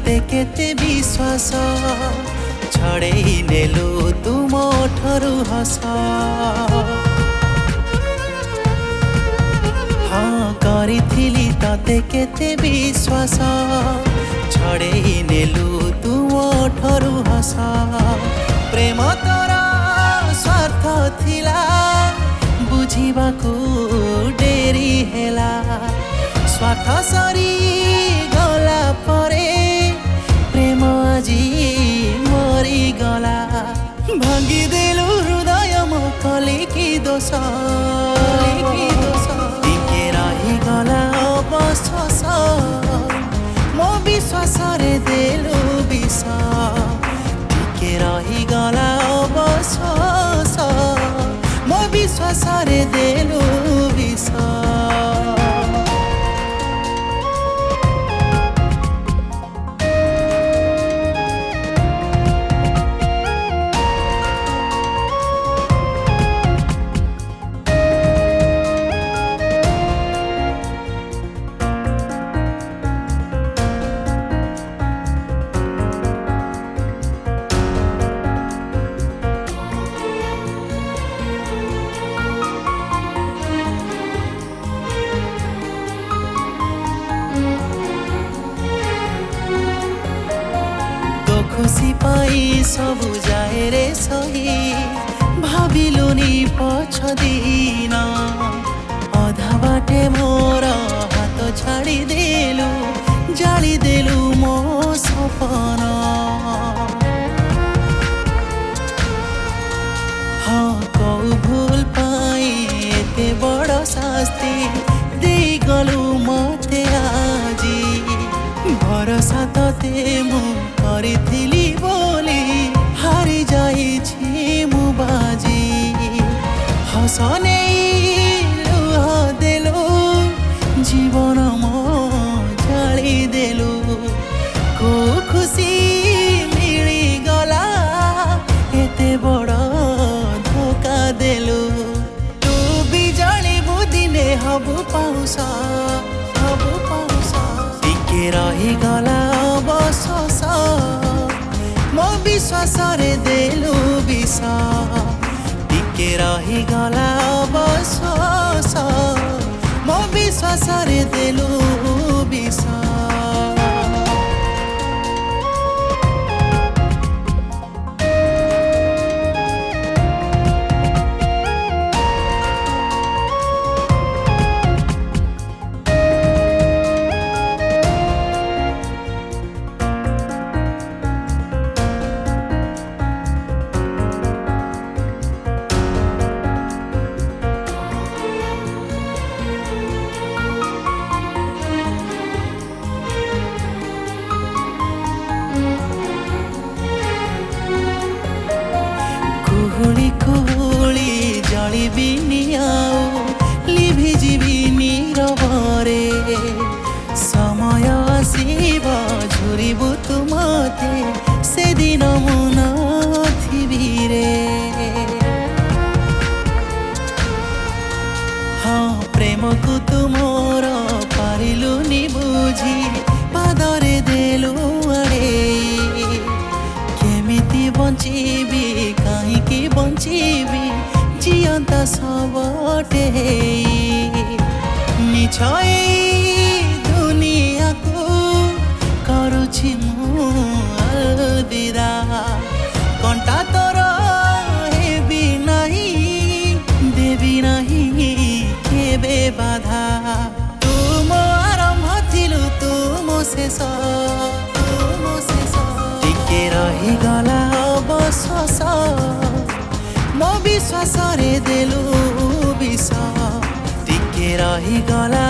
तते केते विश्वास छड़ेई नेलु तुम ठरु हस। हाँ करिथिली तते केते विश्वास छड़ेई नेलु तुम ठरु हस। प्रेम तोरा स्वार्थ थिला बुझिबाकू डेरी हेला। स्वार्थ सरी गला परे प्रेम आजी मरी गला। भांगी देलु हृदय मो कली की दोष टिके रही गला अवश्वास। मो विश्वास रे देलु विष टिके रही गला अवश्वास। मो विश्वास रे देलु विष। खुशी पाई सबु जाए रे सही भाविलुनी पछ दिन। अधा बाटे मोर हाथ छाड़ी देलु जाली देलु मो सपन। हाँ कौ भूल पाई एते बड़ शास्ति दे गलु मते आजी। भरोसा तते मु करिथिली बोली हारी जाइछि मु बाजी। हसने लुह देलु जीवन मो जाली देलु। को खुशी मिली गला एते बड़ धोखा देलु। तू भी जानिबु दिने हबु पाउसा हबु पाउसा। टिके रही गला अवश्वास मो विश्वास रे देलु विष टिके रही गला अवश्वास। मो विश्वास रे देलु विष। कुहुली कुहुली जलिबिनी आउ लिभिजिबि नीरवरे। समय आसिब झुरिबु तुमते से दिन मु नथिबि रे। हाँ प्रेम को तुमोर पारिलुनी बुझी पादरे देलु आड़े। केमिति बंचिबि काहींकि बंचिबि जियंता सबटे निछय दुनिया को करुछि मु अलविदा। कंटा तोर हेबि नाही देबि नाही केबे बाधा। तुम आरंभ थिलु तुम शेष टिके रही गला अवश्वास मो विश्वास रे देलु विष टिके रही गला।